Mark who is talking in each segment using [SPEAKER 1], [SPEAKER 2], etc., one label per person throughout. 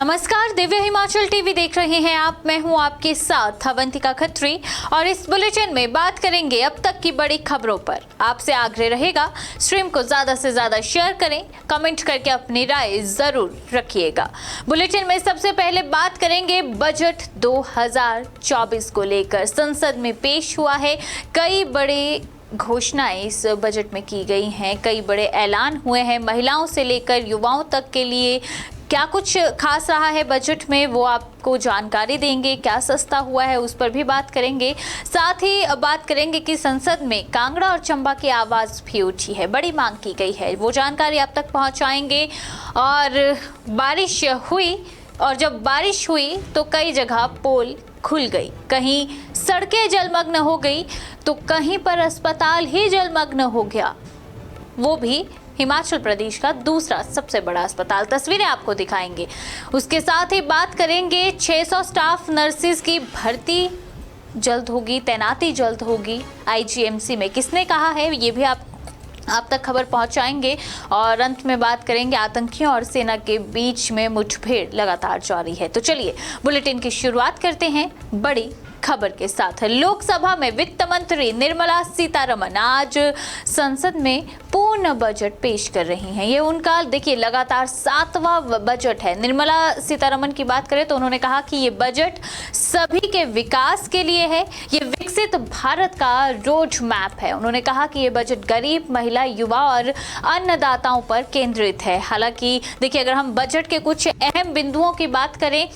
[SPEAKER 1] नमस्कार, दिव्य हिमाचल टीवी देख रहे हैं आप। मैं हूं आपके साथ अवंतिका खत्री और इस बुलेटिन में बात करेंगे अब तक की बड़ी खबरों पर। आपसे आग्रह रहेगा स्ट्रीम को ज्यादा से ज्यादा शेयर करें, कमेंट करके अपनी राय जरूर रखिएगा। बुलेटिन में सबसे पहले बात करेंगे बजट 2024 को लेकर। संसद में पेश हुआ है, कई बड़े घोषणाएं इस बजट में की गई हैं, कई बड़े ऐलान हुए हैं। महिलाओं से लेकर युवाओं तक के लिए क्या कुछ खास रहा है बजट में, वो आपको जानकारी देंगे। क्या सस्ता हुआ है उस पर भी बात करेंगे। साथ ही बात करेंगे कि संसद में कांगड़ा और चंबा की आवाज भी उठी है, बड़ी मांग की गई है, वो जानकारी आप तक पहुंचाएंगे। और बारिश हुई, और जब बारिश हुई तो कई जगह पोल खुल गई, कहीं सड़कें जलमग्न हो गई तो कहीं पर अस्पताल ही जलमग्न हो गया, वो भी हिमाचल प्रदेश का दूसरा सबसे बड़ा अस्पताल। तस्वीरें आपको दिखाएंगे। उसके साथ ही बात करेंगे 600 स्टाफ नर्सिस की भर्ती जल्द होगी, तैनाती जल्द होगी। आईजीएमसी में किसने कहा है, ये भी आप तक खबर पहुंचाएंगे। और अंत में बात करेंगे आतंकियों और सेना के बीच में मुठभेड़ लगातार जारी है। तो चलिए बुलेटिन की शुरुआत करते हैं बड़ी खबर के साथ। लोकसभा में वित्त मंत्री निर्मला सीतारमण आज संसद में पूर्ण बजट पेश कर रही हैं। ये उनका देखिए लगातार 7वां बजट है। निर्मला सीतारमण की बात करें तो उन्होंने कहा कि ये बजट सभी के विकास के लिए है, ये विकसित भारत का रोड मैप है। उन्होंने कहा कि ये बजट गरीब, महिला, युवा और अन्नदाताओं पर केंद्रित है। हालांकि देखिए अगर हम बजट के कुछ अहम बिंदुओं की बात करें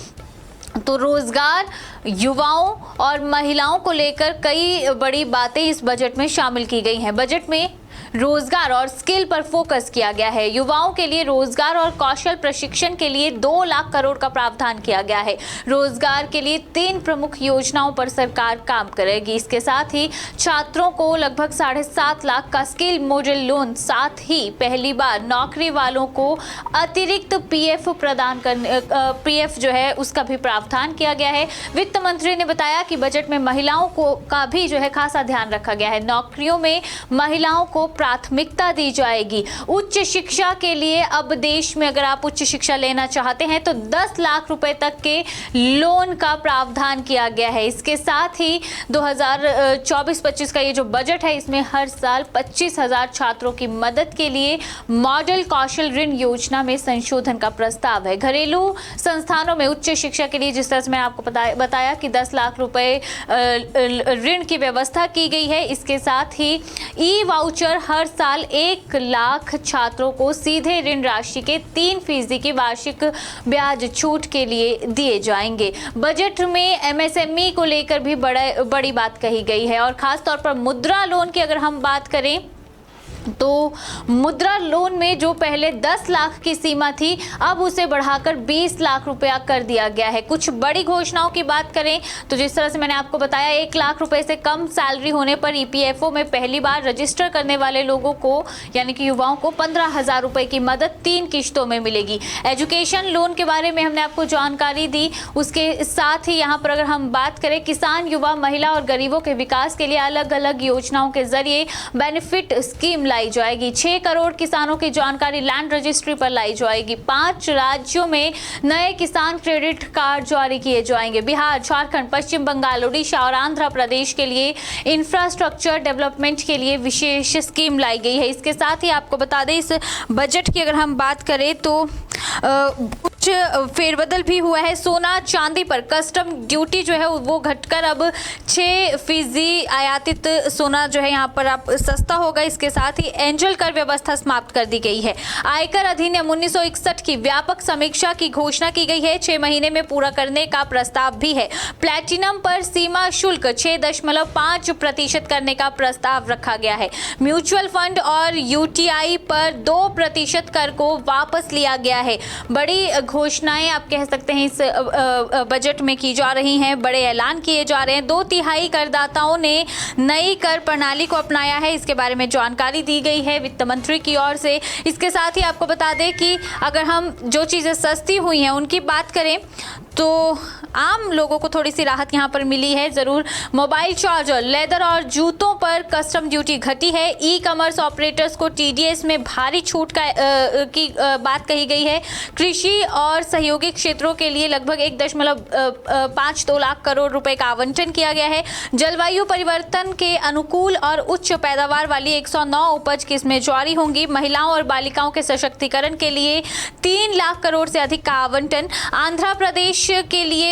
[SPEAKER 1] तो रोजगार, युवाओं और महिलाओं को लेकर कई बड़ी बातें इस बजट में शामिल की गई हैं। बजट में रोजगार और स्किल पर फोकस किया गया है। युवाओं के लिए रोजगार और कौशल प्रशिक्षण के लिए 2 लाख करोड़ का प्रावधान किया गया है। रोजगार के लिए 3 प्रमुख योजनाओं पर सरकार काम करेगी। इसके साथ ही छात्रों को लगभग 7.5 लाख का स्किल मॉडल लोन, साथ ही पहली बार नौकरी वालों को अतिरिक्त पीएफ प्रदान करने, पीएफ जो है उसका भी प्रावधान किया गया है। वित्त मंत्री ने बताया कि बजट में महिलाओं को का भी जो है खासा ध्यान रखा गया है। नौकरियों में महिलाओं को प्राथमिकता दी जाएगी। उच्च शिक्षा के लिए अब देश में अगर आप उच्च शिक्षा लेना चाहते हैं तो 10 लाख रुपए तक के लोन का प्रावधान किया गया है। इसके साथ ही 2024-25 का ये जो बजट है इसमें हर साल 25,000 छात्रों की मदद के लिए मॉडल कौशल ऋण योजना में संशोधन का प्रस्ताव है। घरेलू संस्थानों में उच्च शिक्षा के लिए जिस तरह से मैंने आपको बताया कि 10 लाख रुपए ऋण की व्यवस्था की गई है। इसके साथ ही ई वाउचर हर साल 1 लाख छात्रों को सीधे ऋण राशि के 3% की वार्षिक ब्याज छूट के लिए दिए जाएंगे। बजट में एमएसएमई को लेकर भी बड़ी बात कही गई है और खास तौर पर मुद्रा लोन की अगर हम बात करें तो मुद्रा लोन में जो पहले 10 लाख की सीमा थी अब उसे बढ़ाकर 20 लाख रुपया कर दिया गया है। कुछ बड़ी घोषणाओं की बात करें तो जिस तरह से मैंने आपको बताया 1 लाख रुपए से कम सैलरी होने पर ईपीएफओ में पहली बार रजिस्टर करने वाले लोगों को यानी कि युवाओं को 15,000 रुपए की मदद 3 किश्तों में मिलेगी। एजुकेशन लोन के बारे में हमने आपको जानकारी दी। उसके साथ ही यहाँ पर अगर हम बात करें किसान, युवा, महिला और गरीबों के विकास के लिए अलग अलग योजनाओं के जरिए बेनिफिट स्कीम लाई जाएगी। 6 करोड़ किसानों की जानकारी लैंड रजिस्ट्री पर लाई जाएगी। 5 राज्यों में नए किसान क्रेडिट कार्ड जारी किए जाएंगे। बिहार, झारखंड, पश्चिम बंगाल, उड़ीसा और आंध्र प्रदेश के लिए इंफ्रास्ट्रक्चर डेवलपमेंट के लिए विशेष स्कीम लाई गई है। इसके साथ ही आपको बता दें इस बजट की अगर हम बात करें तो कुछ फेरबदल भी हुआ है। सोना चांदी पर कस्टम ड्यूटी जो है वो घटकर अब 6% आयातित सोना जो है यहाँ पर आप सस्ता होगा। इसके साथ ही एंजल कर व्यवस्था समाप्त कर दी गई है। आयकर अधिनियम 1961 की व्यापक समीक्षा की घोषणा की गई है। 6 महीने में पूरा करने का प्रस्ताव भी है। प्लैटिनम पर सीमा शुल्क 6.5% करने का प्रस्ताव रखा गया है। म्यूचुअल फंड और यूटीआई पर 2% कर को वापस लिया गया है। बड़ी घोषणाएं आप कह सकते हैं इस बजट में की जा रही हैं, बड़े ऐलान किए जा रहे हैं। 2/3 करदाताओं ने नई कर प्रणाली को अपनाया है, इसके बारे में जानकारी दी गई है वित्त मंत्री की ओर से। इसके साथ ही आपको बता दें कि अगर हम जो चीज़ें सस्ती हुई हैं उनकी बात करें तो आम लोगों को थोड़ी सी राहत यहाँ पर मिली है ज़रूर। मोबाइल चार्जर, लेदर और जूतों पर कस्टम ड्यूटी घटी है। ई कॉमर्स ऑपरेटर्स को टीडीएस में भारी छूट की बात कही गई है। कृषि और और सहयोगी क्षेत्रों के लिए लगभग 1.52 लाख करोड़ रुपए का आवंटन किया गया है। जलवायु परिवर्तन के अनुकूल और उच्च पैदावार वाली 109 उपज किस्में जारी होंगी। महिलाओं और बालिकाओं के सशक्तिकरण के लिए 3 लाख करोड़ से अधिक का आवंटन। आंध्र प्रदेश के लिए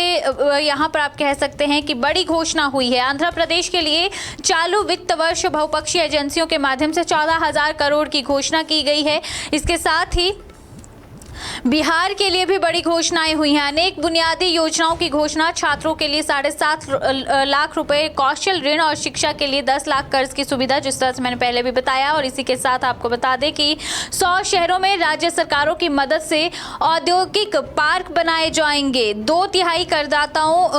[SPEAKER 1] यहाँ पर आप कह सकते हैं कि बड़ी घोषणा हुई है। आंध्र प्रदेश के लिए चालू वित्त वर्ष बहुपक्षीय एजेंसियों के माध्यम से 14,000 करोड़ की घोषणा की गई है। इसके साथ ही बिहार के लिए भी बड़ी घोषणाएं हुई हैं। अनेक बुनियादी योजनाओं की घोषणा। छात्रों के लिए 7.5 लाख रुपए कौशल ऋण और शिक्षा के लिए 10 लाख कर्ज की सुविधा, जिस तरह से मैंने पहले भी बताया। और इसी के साथ आपको बता दें कि 100 शहरों में राज्य सरकारों की मदद से औद्योगिक पार्क बनाए जाएंगे। 2/3 करदाताओं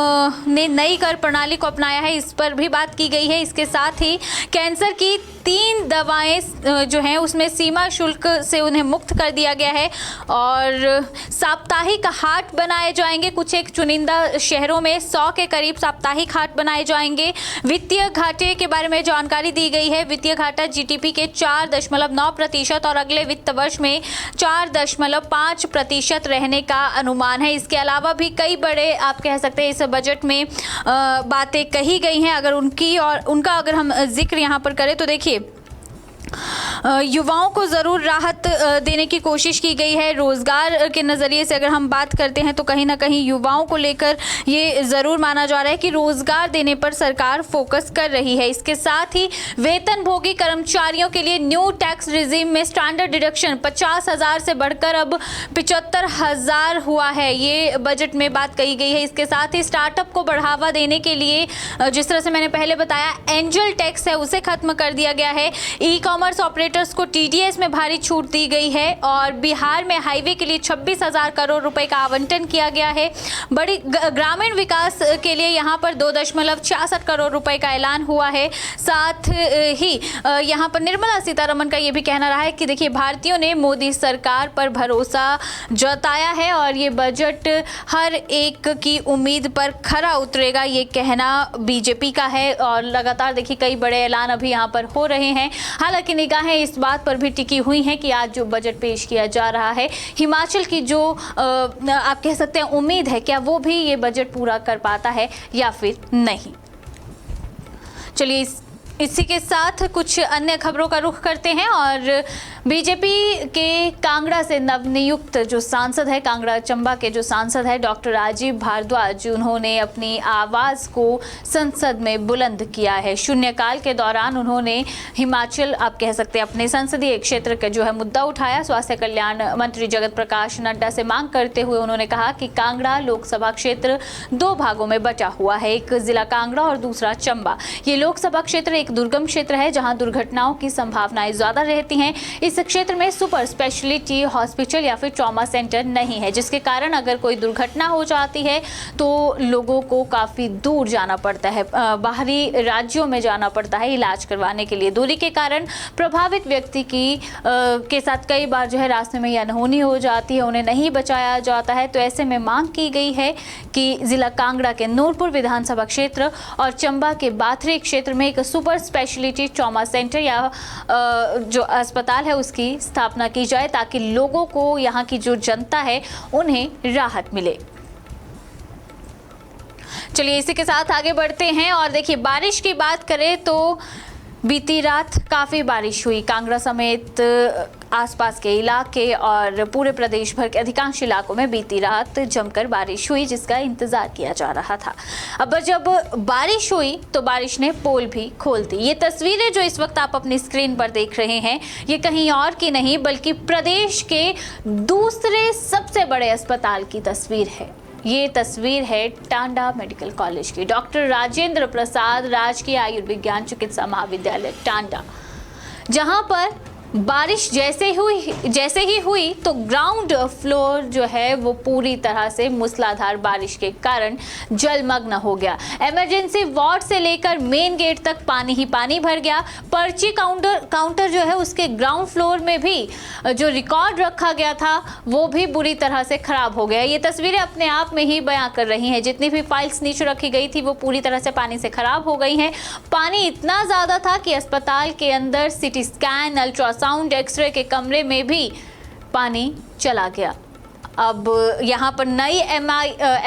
[SPEAKER 1] ने नई कर प्रणाली को अपनाया है, इस पर भी बात की गई है। इसके साथ ही कैंसर की 3 दवाएं जो हैं उसमें सीमा शुल्क से उन्हें मुक्त कर दिया गया है। और साप्ताहिक हाट बनाए जाएंगे। कुछ एक चुनिंदा शहरों में 100 के करीब साप्ताहिक हाट बनाए जाएंगे। वित्तीय घाटे के बारे में जानकारी दी गई है। वित्तीय घाटा जीडीपी के 4.9% और अगले वित्त वर्ष में 4.5% रहने का अनुमान है। इसके अलावा भी कई बड़े आप कह सकते हैं इस बजट में बातें कही गई हैं। अगर उनका अगर हम जिक्र यहाँ पर करें तो देखिए, युवाओं को ज़रूर राहत देने की कोशिश की गई है। रोज़गार के नज़रिए से अगर हम बात करते हैं तो कहीं ना कहीं युवाओं को लेकर ये ज़रूर माना जा रहा है कि रोज़गार देने पर सरकार फोकस कर रही है। इसके साथ ही वेतनभोगी कर्मचारियों के लिए न्यू टैक्स रिजीम में स्टैंडर्ड डिडक्शन 50,000 से बढ़कर अब 75,000 हुआ है। ये बजट में बात कही गई है। इसके साथ ही स्टार्टअप को बढ़ावा देने के लिए जिस तरह से मैंने पहले बताया एंजल टैक्स है उसे खत्म कर दिया गया है। ई-कॉमर्स ऑपरेटर्स को टीडीएस में भारी छूट दी गई है। और बिहार में हाईवे के लिए 26,000 करोड़ रुपए का आवंटन किया गया है। बड़ी ग्रामीण विकास के लिए यहाँ पर 2.66 करोड़ रुपए का ऐलान हुआ है। साथ ही यहाँ पर निर्मला सीतारमण का ये भी कहना रहा है कि देखिए, भारतीयों ने मोदी सरकार पर भरोसा जताया है और ये बजट हर एक की उम्मीद पर खरा उतरेगा, ये कहना बीजेपी का है। और लगातार देखिए कई बड़े ऐलान अभी यहाँ पर हो रहे हैं। हालांकि निगाहें इस बात पर भी टिकी हुई हैं कि आज जो बजट पेश किया जा रहा है, हिमाचल की जो आप कह सकते हैं उम्मीद है, क्या वो भी ये बजट पूरा कर पाता है या फिर नहीं। चलिए इसी के साथ कुछ अन्य खबरों का रुख करते हैं। और बीजेपी के कांगड़ा से नवनियुक्त जो सांसद है, कांगड़ा चंबा के जो सांसद है डॉक्टर राजीव भारद्वाज, उन्होंने अपनी आवाज़ को संसद में बुलंद किया है। शून्यकाल के दौरान उन्होंने हिमाचल आप कह सकते हैं अपने संसदीय क्षेत्र का जो है मुद्दा उठाया। स्वास्थ्य कल्याण मंत्री जगत प्रकाश नड्डा से मांग करते हुए उन्होंने कहा कि कांगड़ा लोकसभा क्षेत्र 2 भागों में बटा हुआ है, एक जिला कांगड़ा और दूसरा चंबा। ये लोकसभा क्षेत्र एक दुर्गम क्षेत्र है जहां दुर्घटनाओं की संभावनाएं ज्यादा रहती हैं। इस क्षेत्र में सुपर स्पेशलिटी हॉस्पिटल या फिर ट्रॉमा सेंटर नहीं है, जिसके कारण अगर कोई दुर्घटना हो जाती है तो लोगों को काफी दूर जाना पड़ता है, बाहरी राज्यों में जाना पड़ता है इलाज करवाने के लिए। दूरी के कारण प्रभावित व्यक्ति के साथ कई बार जो है रास्ते में अनहोनी हो जाती है, उन्हें नहीं बचाया जाता है। तो ऐसे में मांग की गई है कि जिला कांगड़ा के नूरपुर विधानसभा क्षेत्र और चंबा के बाथरी क्षेत्र में एक सुपर स्पेशलिटी ट्रॉमा सेंटर या जो अस्पताल है उसकी स्थापना की जाए, ताकि लोगों को, यहाँ की जो जनता है, उन्हें राहत मिले। चलिए इसी के साथ आगे बढ़ते हैं। और देखिए, बारिश की बात करें तो बीती रात काफ़ी बारिश हुई। कांगड़ा समेत आसपास के इलाके और पूरे प्रदेश भर के अधिकांश इलाकों में बीती रात जमकर बारिश हुई, जिसका इंतजार किया जा रहा था। अब जब बारिश हुई तो बारिश ने पोल भी खोल दी। ये तस्वीरें जो इस वक्त आप अपनी स्क्रीन पर देख रहे हैं, ये कहीं और की नहीं बल्कि प्रदेश के दूसरे सबसे बड़े अस्पताल की तस्वीर है। ये तस्वीर है टांडा मेडिकल कॉलेज की, डॉक्टर राजेंद्र प्रसाद राजकीय आयुर्विज्ञान चिकित्सा महाविद्यालय टांडा, जहां पर बारिश जैसे ही हुई तो ग्राउंड फ्लोर जो है वो पूरी तरह से मूसलाधार बारिश के कारण जलमग्न हो गया। इमरजेंसी वार्ड से लेकर मेन गेट तक पानी ही पानी भर गया। पर्ची काउंटर जो है उसके ग्राउंड फ्लोर में भी जो रिकॉर्ड रखा गया था वो भी बुरी तरह से खराब हो गया। ये तस्वीरें अपने आप में ही बयां कर रही हैं। जितनी भी फाइल्स नीचे रखी गई थी वो पूरी तरह से पानी से खराब हो गई हैं। पानी इतना ज़्यादा था कि अस्पताल के अंदर सिटी स्कैन, अल्ट्रासाउंड, एक्सरे के कमरे में भी पानी चला गया। अब यहाँ पर नई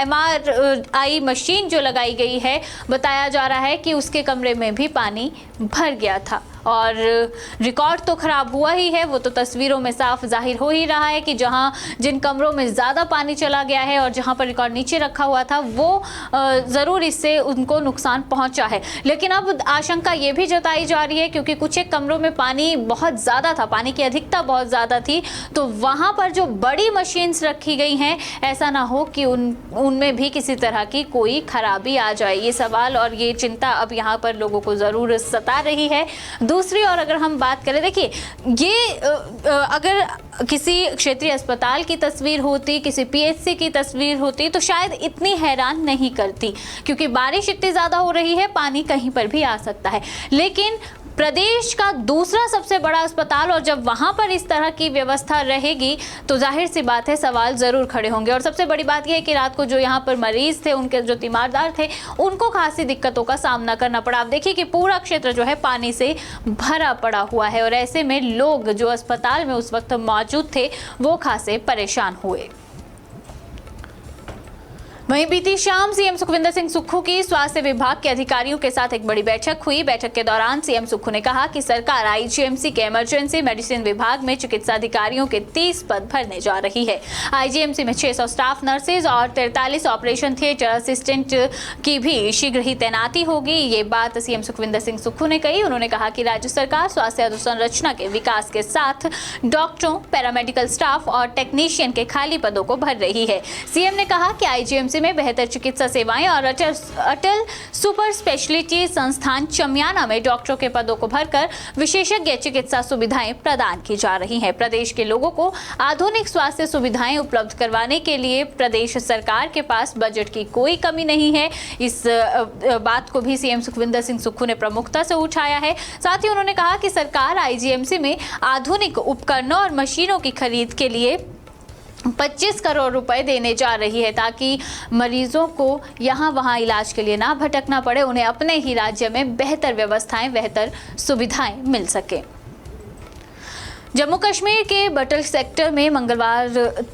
[SPEAKER 1] MRI मशीन जो लगाई गई है, बताया जा रहा है कि उसके कमरे में भी पानी भर गया था और रिकॉर्ड तो खराब हुआ ही है। वो तो तस्वीरों में साफ जाहिर हो ही रहा है कि जिन कमरों में ज़्यादा पानी चला गया है और जहां पर रिकॉर्ड नीचे रखा हुआ था, वो ज़रूर इससे उनको नुकसान पहुंचा है। लेकिन अब आशंका ये भी जताई जा रही है, क्योंकि कुछ एक कमरों में पानी बहुत ज़्यादा था, पानी की अधिकता बहुत ज़्यादा थी, तो वहाँ पर जो बड़ी मशीन्स रखी गई हैं, ऐसा ना हो कि उनमें भी किसी तरह की कोई खराबी आ जाए। ये सवाल और ये चिंता अब यहाँ पर लोगों को ज़रूर सता रही है। दूसरी ओर अगर हम बात करें, देखिए ये अगर किसी क्षेत्रीय अस्पताल की तस्वीर होती, किसी PHC की तस्वीर होती, तो शायद इतनी हैरान नहीं करती, क्योंकि बारिश इतनी ज़्यादा हो रही है, पानी कहीं पर भी आ सकता है। लेकिन प्रदेश का दूसरा सबसे बड़ा अस्पताल, और जब वहां पर इस तरह की व्यवस्था रहेगी तो जाहिर सी बात है सवाल जरूर खड़े होंगे। और सबसे बड़ी बात यह है कि रात को जो यहाँ पर मरीज थे, उनके जो तीमारदार थे, उनको खासी दिक्कतों का सामना करना पड़ा। आप देखिए कि पूरा क्षेत्र जो है पानी से भरा पड़ा हुआ है और ऐसे में लोग जो अस्पताल में उस वक्त मौजूद थे वो खासे परेशान हुए। वहीं बीती शाम सीएम सुखविंदर सिंह सुक्खू की स्वास्थ्य विभाग के अधिकारियों के साथ एक बड़ी बैठक हुई। बैठक के दौरान सीएम सुक्खू ने कहा कि सरकार आईजीएमसी के इमरजेंसी मेडिसिन विभाग में चिकित्सा अधिकारियों के 30 पद भरने जा रही है। आईजीएमसी में 600 स्टाफ नर्सेज और 43 ऑपरेशन थिएटर असिस्टेंट की भी शीघ्र ही तैनाती होगी। ये बात सीएम सुखविंदर सिंह सुक्खू ने कही। उन्होंने कहा कि राज्य सरकार स्वास्थ्य अधोसंरचना के विकास के साथ डॉक्टरों, पैरामेडिकल स्टाफ और टेक्नीशियन के खाली पदों को भर रही है। सीएम ने कहा कि आईजीएमसी में बेहतर चिकित्सा सेवाएं और अटल सुपर स्पेशलिटी संस्थान चमियाना में डॉक्टरों के पदों को भरकर विशेषज्ञ चिकित्सा सुविधाएं प्रदान की जा रही हैं। प्रदेश के लोगों को आधुनिक स्वास्थ्य सुविधाएं उपलब्ध करवाने के लिए प्रदेश सरकार के पास बजट की कोई कमी नहीं है। इस बात को भी सीएम सुखविंदर सिंह सुक्खू ने प्रमुखता से उठाया है। साथ ही उन्होंने कहा कि सरकार आईजीएमसी में आधुनिक उपकरणों और मशीनों की खरीद के लिए 25 करोड़ रुपए देने जा रही है, ताकि मरीजों को यहाँ वहाँ इलाज के लिए ना भटकना पड़े, उन्हें अपने ही राज्य में बेहतर व्यवस्थाएं, बेहतर सुविधाएं मिल सके। जम्मू कश्मीर के बटल सेक्टर में मंगलवार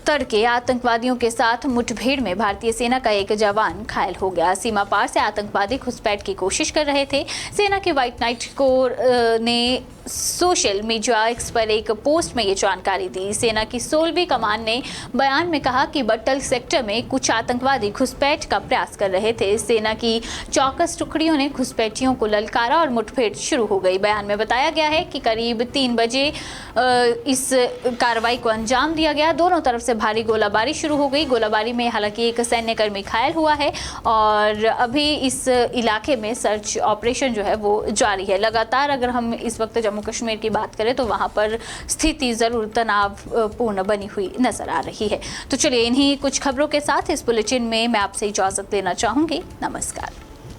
[SPEAKER 1] तड़के आतंकवादियों के साथ मुठभेड़ में भारतीय सेना का एक जवान घायल हो गया। सीमा पार से आतंकवादी घुसपैठ की कोशिश कर रहे थे। सेना के व्हाइट नाइट कोर ने सोशल मीडिया एक्स पर एक पोस्ट में ये जानकारी दी। सेना की 16वीं कमान ने बयान में कहा कि बटल सेक्टर में कुछ आतंकवादी घुसपैठ का प्रयास कर रहे थे। सेना की चौकस टुकड़ियों ने घुसपैठियों को ललकारा और मुठभेड़ शुरू हो गई। बयान में बताया गया है कि करीब 3 बजे इस कार्रवाई को अंजाम दिया गया। दोनों तरफ से भारी गोलाबारी शुरू हो गई। गोलाबारी में हालांकि एक सैन्यकर्मी घायल हुआ है और अभी इस इलाके में सर्च ऑपरेशन जो है वो जारी है। लगातार अगर हम इस वक्त जम्मू कश्मीर की बात करें तो वहां पर स्थिति जरूर तनावपूर्ण बनी हुई नजर आ रही है। तो चलिए, इन्हीं कुछ खबरों के साथ इस बुलेटिन में मैं आपसे इजाजत लेना चाहूंगी। नमस्कार।